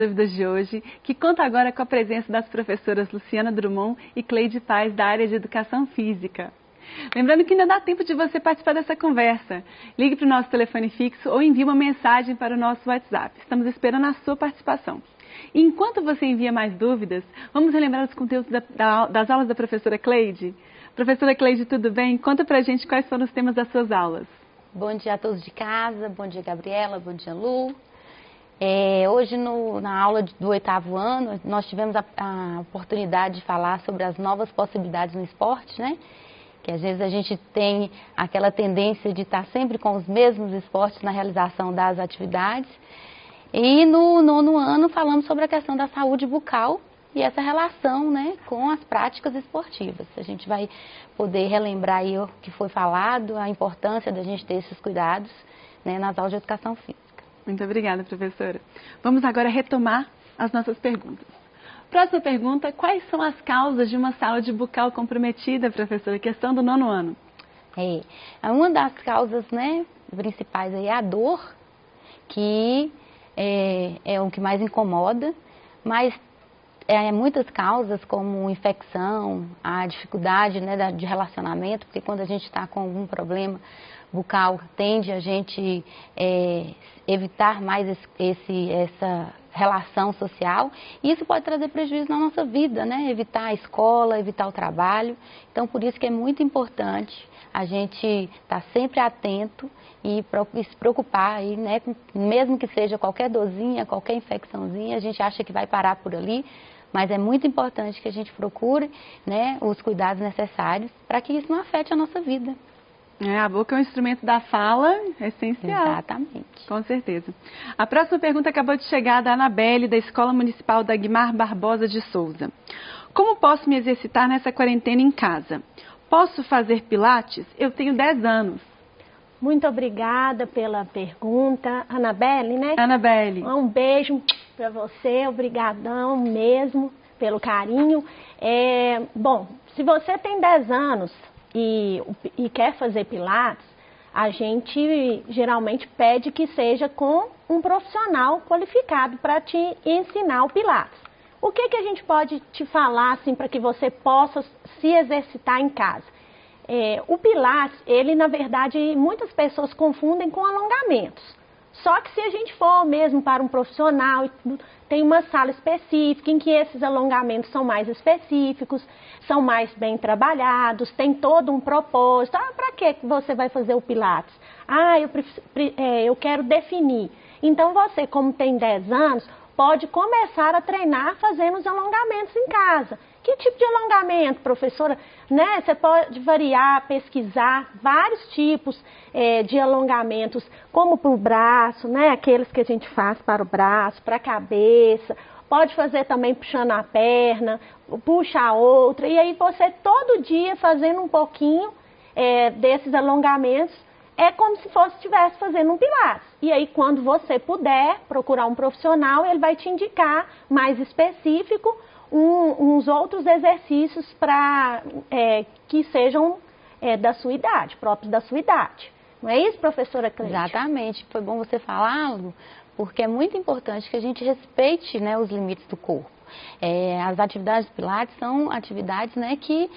Dúvidas de hoje, que conta agora com a presença das professoras Luciana Drummond e Cleide Paz, da área de Educação Física. Lembrando que ainda dá tempo de você participar dessa conversa. Ligue para o nosso telefone fixo ou envie uma mensagem para o nosso WhatsApp. Estamos esperando a sua participação. E enquanto você envia mais dúvidas, vamos relembrar os conteúdos das aulas da professora Cleide. Professora Cleide, tudo bem? Conta pra gente quais foram os temas das suas aulas. Bom dia a todos de casa, bom dia Gabriela, bom dia Lu. Hoje na aula do 8º ano, nós tivemos a oportunidade de falar sobre as novas possibilidades no esporte, né? Que às vezes a gente tem aquela tendência de estar sempre com os mesmos esportes na realização das atividades. E no 9º ano falamos sobre a questão da saúde bucal e essa relação, né, com as práticas esportivas. A gente vai poder relembrar aí o que foi falado, a importância da gente ter esses cuidados, né, nas aulas de educação física. Muito obrigada, professora. Vamos agora retomar as nossas perguntas. Próxima pergunta: quais são as causas de uma saúde bucal comprometida, professora? Questão do 9º ano. Uma das causas, né, principais aí é a dor, que é o que mais incomoda, mas muitas causas como infecção, a dificuldade, né, de relacionamento, porque quando a gente está com algum problema bucal, tende a gente evitar mais essa relação social, e isso pode trazer prejuízo na nossa vida, né? Evitar a escola, evitar o trabalho. Então, por isso que é muito importante a gente estar sempre atento e se preocupar aí, né? Mesmo que seja qualquer dorzinha, qualquer infecçãozinha, a gente acha que vai parar por ali, mas é muito importante que a gente procure, né, os cuidados necessários para que isso não afete a nossa vida. A boca é um instrumento da fala essencial. Exatamente. Com certeza. A próxima pergunta acabou de chegar da Anabelle, da Escola Municipal Dagmar Barbosa de Souza. Como posso me exercitar nessa quarentena em casa? Posso fazer pilates? Eu tenho 10 anos. Muito obrigada pela pergunta, Anabelle, né? Anabelle. Um beijo para você, obrigadão mesmo pelo carinho. Bom, se você tem 10 anos e quer fazer pilates, a gente geralmente pede que seja com um profissional qualificado para te ensinar o pilates. O que a gente pode te falar assim para que você possa se exercitar em casa? O pilates, ele na verdade muitas pessoas confundem com alongamentos. Só que se a gente for mesmo para um profissional, tem uma sala específica em que esses alongamentos são mais específicos, são mais bem trabalhados, tem todo um propósito. Para que você vai fazer o pilates? Eu quero definir. Então você, como tem 10 anos, pode começar a treinar fazendo os alongamentos em casa. Que tipo de alongamento, professora? Né? Você pode variar, pesquisar vários tipos de alongamentos, como para o braço, né? Aqueles que a gente faz para o braço, para a cabeça. Pode fazer também puxando a perna, puxa a outra. E aí você todo dia fazendo um pouquinho desses alongamentos, é como se estivesse fazendo um pilates. E aí quando você puder procurar um profissional, ele vai te indicar mais específico uns outros exercícios para que sejam da sua idade, próprios da sua idade. Não é isso, professora Cleide? Exatamente. Foi bom você falá-lo, porque é muito importante que a gente respeite, né, os limites do corpo. As atividades do Pilates são atividades, né, que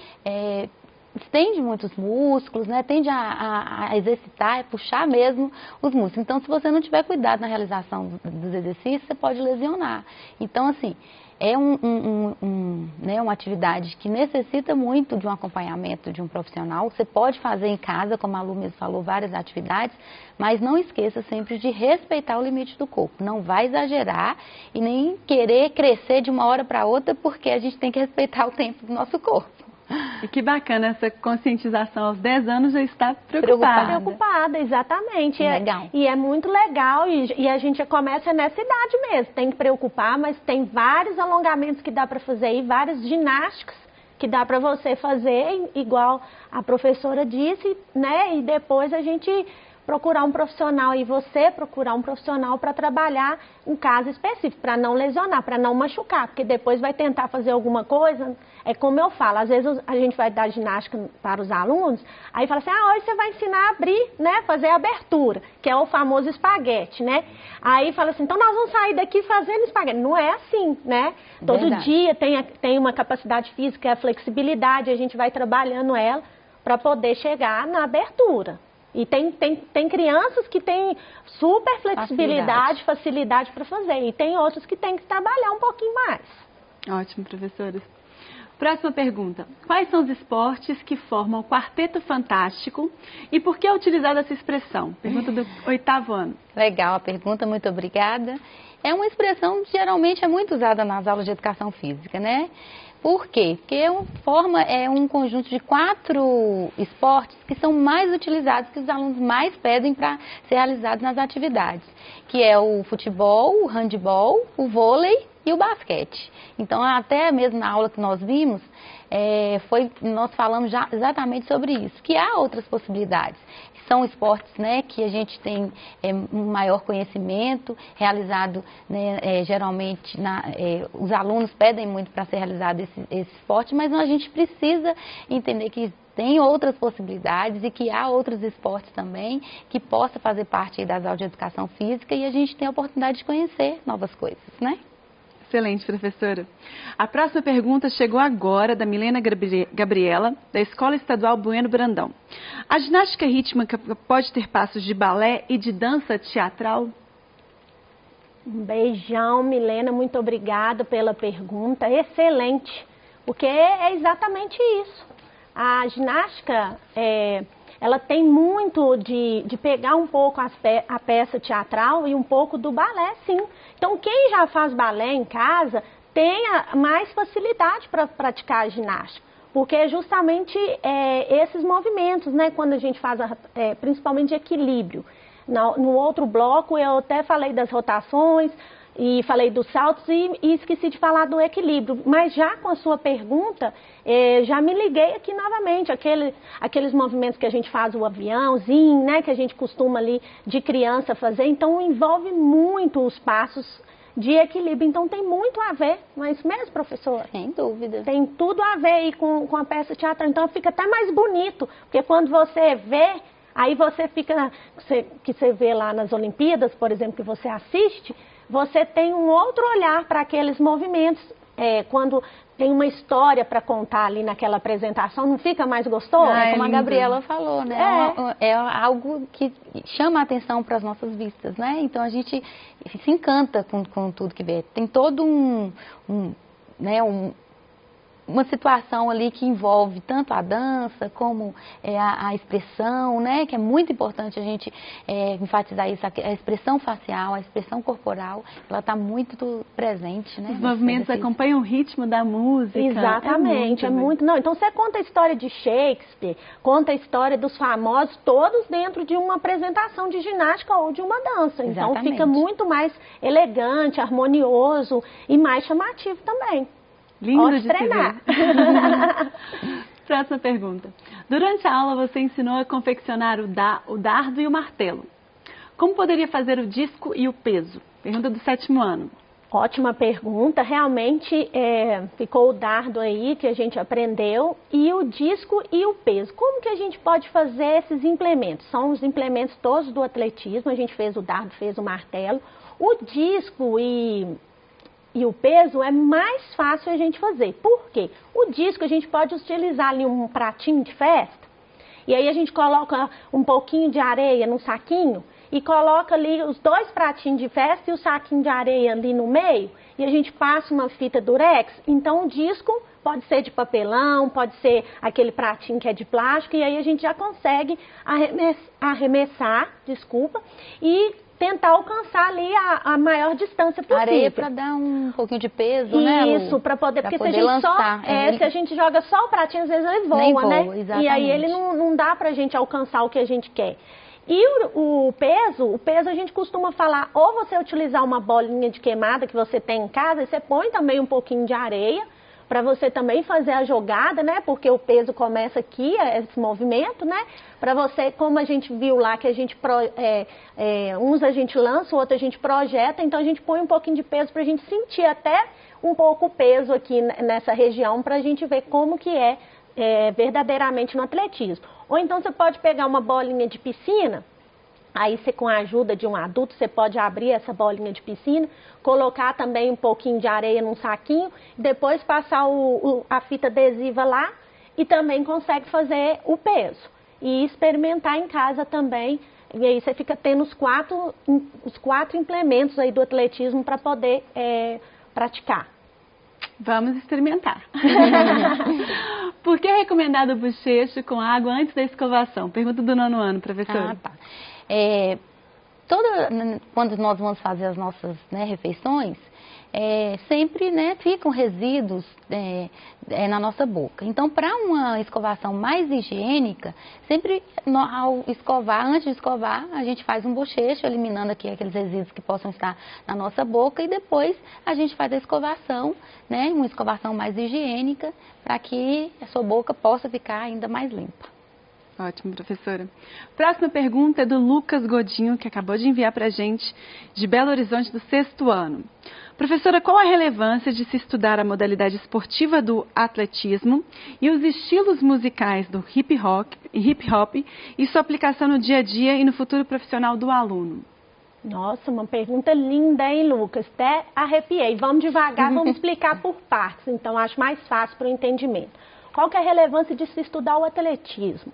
estende muitos músculos, né, tende a exercitar, puxar mesmo os músculos. Então, se você não tiver cuidado na realização dos exercícios, você pode lesionar. Então, assim, né, uma atividade que necessita muito de um acompanhamento de um profissional. Você pode fazer em casa, como a Lu mesmo falou, várias atividades, mas não esqueça sempre de respeitar o limite do corpo. Não vai exagerar e nem querer crescer de uma hora para outra, porque a gente tem que respeitar o tempo do nosso corpo. E que bacana, essa conscientização aos 10 anos já está preocupada. Preocupada, exatamente. Legal. E é muito legal e a gente já começa nessa idade mesmo. Tem que preocupar, mas tem vários alongamentos que dá para fazer aí, várias ginásticas que dá para você fazer, igual a professora disse, né? E depois a gente procurar um profissional e você procurar um profissional para trabalhar um caso específico, para não lesionar, para não machucar, porque depois vai tentar fazer alguma coisa. É como eu falo, às vezes a gente vai dar ginástica para os alunos, aí fala assim, hoje você vai ensinar a abrir, né, fazer a abertura, que é o famoso espaguete, né? Aí fala assim, então nós vamos sair daqui fazendo espaguete. Não é assim, né? Todo Verdade. dia tem uma capacidade física, a flexibilidade, a gente vai trabalhando ela para poder chegar na abertura. E tem crianças que têm super flexibilidade, facilidade para fazer. E tem outros que têm que trabalhar um pouquinho mais. Ótimo, professora. Próxima pergunta. Quais são os esportes que formam o quarteto fantástico e por que é utilizada essa expressão? Pergunta do 8º ano. Legal a pergunta, muito obrigada. É uma expressão que geralmente é muito usada nas aulas de educação física, né? Por quê? Porque é um conjunto de 4 esportes que são mais utilizados, que os alunos mais pedem para ser realizados nas atividades, que é o futebol, o handebol, o vôlei e o basquete. Então, até mesmo na aula que nós vimos, nós falamos já exatamente sobre isso, que há outras possibilidades. São esportes, né, que a gente tem um maior conhecimento, realizado, né, geralmente, os alunos pedem muito para ser realizado esse esporte, mas a gente precisa entender que tem outras possibilidades e que há outros esportes também que possa fazer parte das aulas de educação física e a gente tem a oportunidade de conhecer novas coisas, né? Excelente, professora. A próxima pergunta chegou agora da Milena Gabriela, da Escola Estadual Bueno Brandão. A ginástica rítmica pode ter passos de balé e de dança teatral? Um beijão, Milena, muito obrigada pela pergunta, excelente, porque é exatamente isso. A ginástica, ela tem muito de pegar um pouco a peça teatral e um pouco do balé, sim. Então, quem já faz balé em casa tem mais facilidade para praticar a ginástica, porque é justamente esses movimentos, né, quando a gente faz, principalmente de equilíbrio. No outro bloco, eu até falei das rotações e falei dos saltos e esqueci de falar do equilíbrio. Mas já com a sua pergunta, já me liguei aqui novamente, aqueles movimentos que a gente faz o aviãozinho, né, que a gente costuma ali de criança fazer, então envolve muito os passos de equilíbrio, então tem muito a ver, não é isso mesmo, professora? Sem dúvida. Tem tudo a ver aí com a peça teatral, então fica até mais bonito, porque quando você vê, aí você fica, que você vê lá nas Olimpíadas, por exemplo, que você assiste, você tem um outro olhar para aqueles movimentos, quando tem uma história para contar ali naquela apresentação, não fica mais gostoso? Como a Gabriela falou, né? É algo que chama a atenção para as nossas vistas, né? Então a gente se encanta com tudo que vê. Tem todo uma situação ali que envolve tanto a dança como a expressão, né? Que é muito importante a gente enfatizar isso, a expressão facial, a expressão corporal, ela está muito presente, né? Os movimentos acompanham o ritmo da música. Exatamente, Não, então você conta a história de Shakespeare, conta a história dos famosos, todos dentro de uma apresentação de ginástica ou de uma dança. Então Exatamente. Fica muito mais elegante, harmonioso e mais chamativo também. Lindo de treinar. Próxima pergunta. Durante a aula você ensinou a confeccionar o dardo e o martelo. Como poderia fazer o disco e o peso? Pergunta do 7º ano. Ótima pergunta. Realmente ficou o dardo aí que a gente aprendeu e o disco e o peso. Como que a gente pode fazer esses implementos? São os implementos todos do atletismo. A gente fez o dardo, fez o martelo. O disco e o peso é mais fácil a gente fazer. Por quê? O disco a gente pode utilizar ali um pratinho de festa e aí a gente coloca um pouquinho de areia num saquinho e coloca ali os 2 pratinhos de festa e o saquinho de areia ali no meio e a gente passa uma fita durex. Então o disco pode ser de papelão, pode ser aquele pratinho que é de plástico e aí a gente já consegue arremessar, e tentar alcançar ali a maior distância possível. Areia para dar um pouquinho de peso, né? Isso, para poder, porque poder se a gente lançar, se a gente joga só o pratinho, às vezes ele voa, né? Exatamente. E aí ele não dá pra gente alcançar o que a gente quer. E o peso a gente costuma falar, ou você utilizar uma bolinha de queimada que você tem em casa, e você põe também um pouquinho de areia, para você também fazer a jogada, né? Porque o peso começa aqui, esse movimento, né? Para você, como a gente viu lá, que a gente, uns a gente lança, o outro a gente projeta, então a gente põe um pouquinho de peso para a gente sentir até um pouco o peso aqui nessa região, para a gente ver como que é verdadeiramente no atletismo. Ou então você pode pegar uma bolinha de piscina. Aí você, com a ajuda de um adulto, você pode abrir essa bolinha de piscina, colocar também um pouquinho de areia num saquinho, depois passar a fita adesiva lá e também consegue fazer o peso. E experimentar em casa também. E aí você fica tendo os quatro implementos aí do atletismo para poder praticar. Vamos experimentar. Por que é recomendado o bochecho com água antes da escovação? Pergunta do 9º ano, professora. Ah, tá. Quando nós vamos fazer as nossas, né, refeições, sempre, né, ficam resíduos na nossa boca. Então, para uma escovação mais higiênica, sempre ao escovar, antes de escovar, a gente faz um bochecho, eliminando aqui aqueles resíduos que possam estar na nossa boca, e depois a gente faz a escovação, né, uma escovação mais higiênica, para que a sua boca possa ficar ainda mais limpa. Ótimo, professora. Próxima pergunta é do Lucas Godinho, que acabou de enviar para a gente, de Belo Horizonte, do 6º ano. Professora, qual a relevância de se estudar a modalidade esportiva do atletismo e os estilos musicais do hip hop e sua aplicação no dia a dia e no futuro profissional do aluno? Nossa, uma pergunta linda, hein, Lucas? Até arrepiei. Vamos devagar, vamos explicar por partes, então acho mais fácil para o entendimento. Qual que é a relevância de se estudar o atletismo?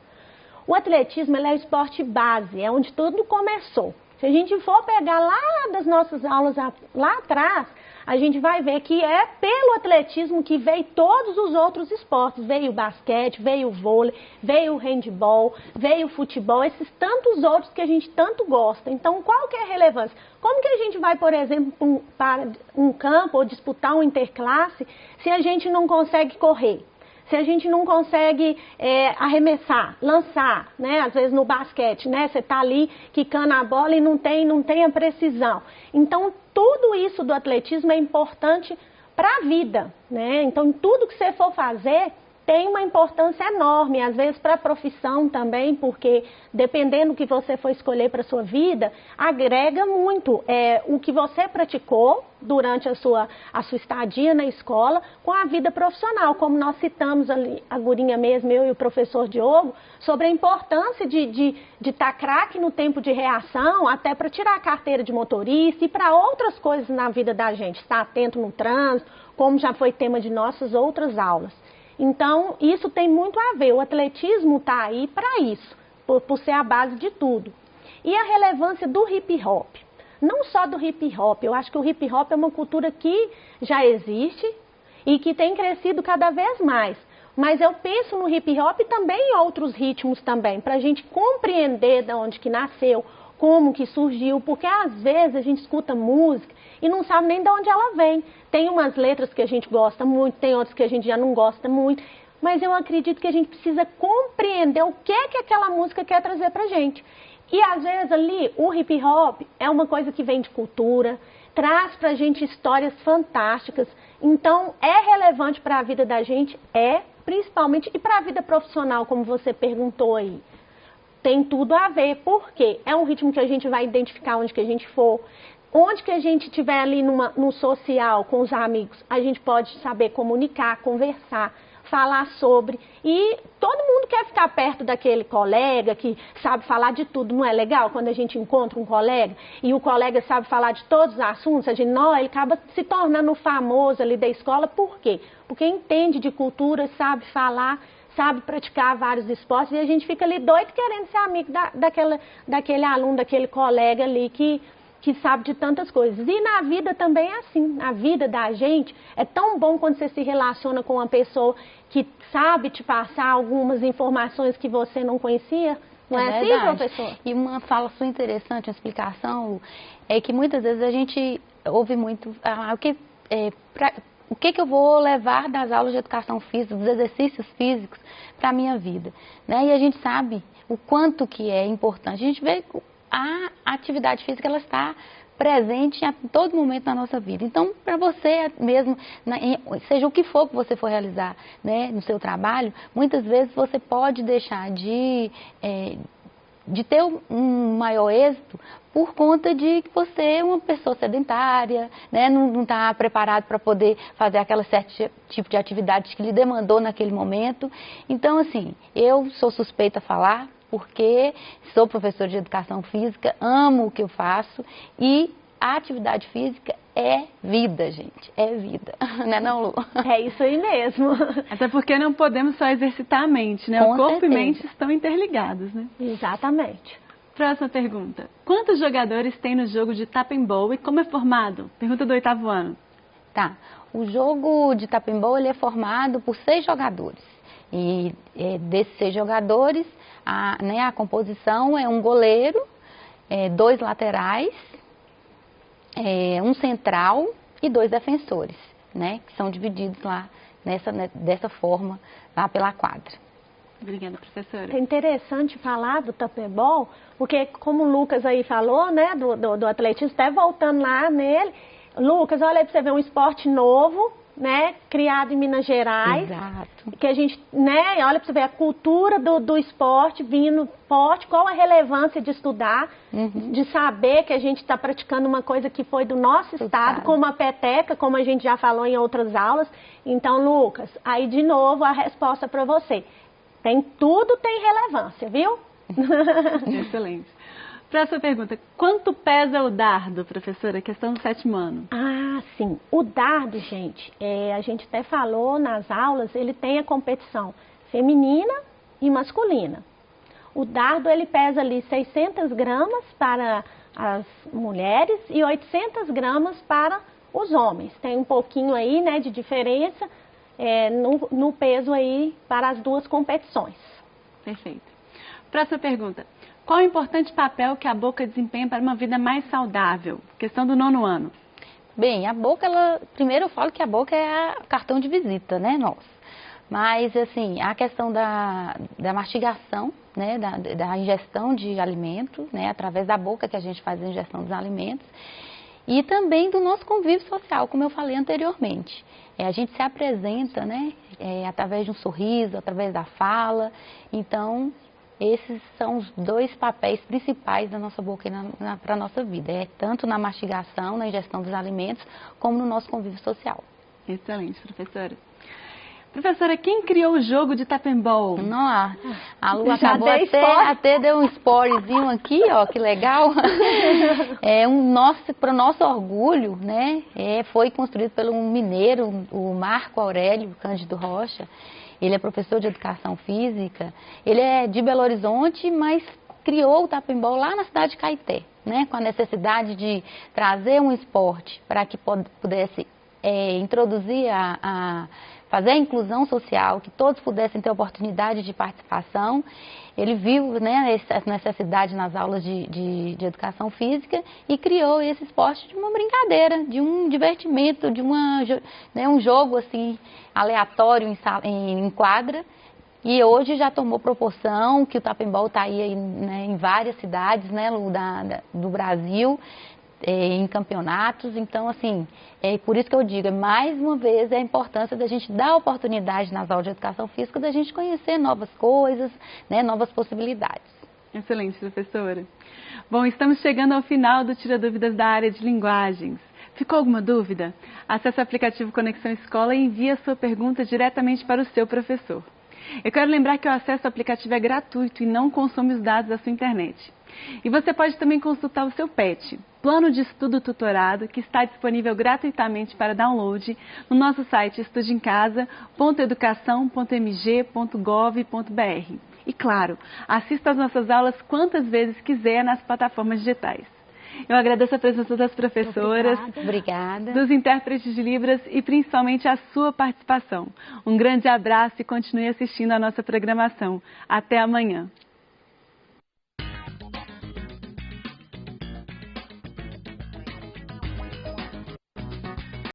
O atletismo é o esporte base, é onde tudo começou. Se a gente for pegar lá das nossas aulas lá atrás, a gente vai ver que é pelo atletismo que veio todos os outros esportes. Veio o basquete, veio o vôlei, veio o handebol, veio o futebol, esses tantos outros que a gente tanto gosta. Então, qual que é a relevância? Como que a gente vai, por exemplo, para um campo ou disputar um interclasse se a gente não consegue correr? Se a gente não consegue arremessar, lançar, né? Às vezes no basquete, né? Você está ali quicando a bola e não tem a precisão. Então, tudo isso do atletismo é importante para a vida, né? Então, tudo que você for fazer tem uma importância enorme, às vezes para a profissão também, porque dependendo do que você for escolher para a sua vida, agrega muito o que você praticou durante a sua estadia na escola com a vida profissional, como nós citamos ali, a gurinha mesmo, eu e o professor Diogo, sobre a importância de estar craque no tempo de reação, até para tirar a carteira de motorista e para outras coisas na vida da gente, estar atento no trânsito, como já foi tema de nossas outras aulas. Então, isso tem muito a ver, o atletismo está aí para isso, por ser a base de tudo. E a relevância do hip hop, não só do hip hop, eu acho que o hip hop é uma cultura que já existe e que tem crescido cada vez mais. Mas eu penso no hip hop e também em outros ritmos também, para a gente compreender de onde que nasceu, como que surgiu, porque às vezes a gente escuta música e não sabe nem de onde ela vem. Tem umas letras que a gente gosta muito, tem outras que a gente já não gosta muito, mas eu acredito que a gente precisa compreender o que aquela música quer trazer pra gente. E às vezes ali o hip hop é uma coisa que vem de cultura, traz pra gente histórias fantásticas, então é relevante para a vida da gente, principalmente, e para a vida profissional, como você perguntou aí. Tem tudo a ver, porque é um ritmo que a gente vai identificar onde que a gente for, onde que a gente estiver ali no social, com os amigos, a gente pode saber comunicar, conversar, falar sobre, e todo mundo quer ficar perto daquele colega que sabe falar de tudo, não é legal? Quando a gente encontra um colega e o colega sabe falar de todos os assuntos, a gente, não, ele acaba se tornando famoso ali da escola, por quê? Porque entende de cultura, sabe falar, sabe praticar vários esportes, e a gente fica ali doido querendo ser amigo daquele aluno, daquele colega ali que sabe de tantas coisas. E na vida também é assim, na vida da gente é tão bom quando você se relaciona com uma pessoa que sabe te passar algumas informações que você não conhecia. Não é assim, professor? E uma fala sua interessante, uma explicação, é que muitas vezes a gente ouve muito, o que eu vou levar das aulas de educação física, dos exercícios físicos para a minha vida, né? E a gente sabe o quanto que é importante. A gente vê a atividade física, ela está presente em todo momento na nossa vida. Então, para você mesmo, seja o que for que você for realizar, né, no seu trabalho, muitas vezes você pode deixar de ter um maior êxito por conta de que você é uma pessoa sedentária, né, não está preparado para poder fazer aquela certo tipo de atividade que lhe demandou naquele momento. Então, assim, eu sou suspeita a falar, porque sou professora de educação física, amo o que eu faço e a atividade física é vida, gente, é vida, não é não, Lu? É isso aí mesmo. Até porque não podemos só exercitar a mente, né? Com o corpo certeza. e mente estão interligados, né? Exatamente. Próxima pergunta. Quantos jogadores tem no jogo de Tap-and-Bowl e como é formado? Pergunta do 8º ano. Tá, o jogo de Tap-and-Bowl ele é formado por 6 jogadores. E desses 6 jogadores, a composição é um goleiro, 2 laterais, um central e 2 defensores, né? Que são divididos lá dessa forma, lá pela quadra. Obrigada, professora. É interessante falar do Tap-and-Ball, porque como o Lucas aí falou, né, do atletismo, até voltando lá nele, Lucas, olha aí pra você ver um esporte novo, né, criado em Minas Gerais. Exato. Que a gente, né, olha pra você ver a cultura do esporte vindo forte, qual a relevância de estudar, de saber que a gente está praticando uma coisa que foi do nosso estado, como a peteca, como a gente já falou em outras aulas. Então, Lucas, aí de novo a resposta para você. Tudo tem relevância, viu? Excelente. Próxima pergunta. Quanto pesa o dardo, professora? Questão do 7º ano. Ah, sim. O dardo, gente, a gente até falou nas aulas, ele tem a competição feminina e masculina. O dardo, ele pesa ali 600 gramas para as mulheres e 800 gramas para os homens. Tem um pouquinho aí, né, de diferença no peso aí para as duas competições. Perfeito. Próxima pergunta. Qual o importante papel que a boca desempenha para uma vida mais saudável? Questão do 9º ano. Bem, a boca, primeiro eu falo que a boca é o cartão de visita, né, nossa. Mas, assim, a questão da mastigação, né, da ingestão de alimento, né, através da boca que a gente faz a ingestão dos alimentos, e também do nosso convívio social, como eu falei anteriormente. A gente se apresenta, né, através de um sorriso, através da fala, então esses são os 2 papéis principais da nossa boca para a nossa vida, tanto na mastigação, na ingestão dos alimentos, como no nosso convívio social. Excelente, professora. Professora, quem criou o jogo de Tap-and-Bowl? Não, a Lu acabou até deu um spoilerzinho aqui, ó, que legal. Para o nosso orgulho, né, foi construído pelo mineiro, o Marco Aurélio Cândido Rocha. Ele é professor de educação física, ele é de Belo Horizonte, mas criou o Tap-and-Bowl lá na cidade de Caeté, né, com a necessidade de trazer um esporte para que pudesse introduzir fazer a inclusão social, que todos pudessem ter oportunidade de participação. Ele viu, né, essa necessidade nas aulas de educação física e criou esse esporte de uma brincadeira, de um divertimento, de um jogo assim, aleatório em quadra. E hoje já tomou proporção, que o Tap-and-Bowl está aí, né, em várias cidades, né, do Brasil, em campeonatos. Então, assim, por isso que eu digo, mais uma vez, a importância da gente dar oportunidade nas aulas de educação física, da gente conhecer novas coisas, né, novas possibilidades. Excelente, professora. Bom, estamos chegando ao final do Tira Dúvidas da área de linguagens. Ficou alguma dúvida? Acesse o aplicativo Conexão Escola e envie a sua pergunta diretamente para o seu professor. Eu quero lembrar que o acesso ao aplicativo é gratuito e não consome os dados da sua internet. E você pode também consultar o seu PET, Plano de Estudo Tutorado, que está disponível gratuitamente para download no nosso site estudeemcasa.educação.mg.gov.br. E claro, assista às nossas aulas quantas vezes quiser nas plataformas digitais. Eu agradeço a presença das professoras, Obrigada. Dos intérpretes de Libras e principalmente a sua participação. Um grande abraço e continue assistindo a nossa programação. Até amanhã.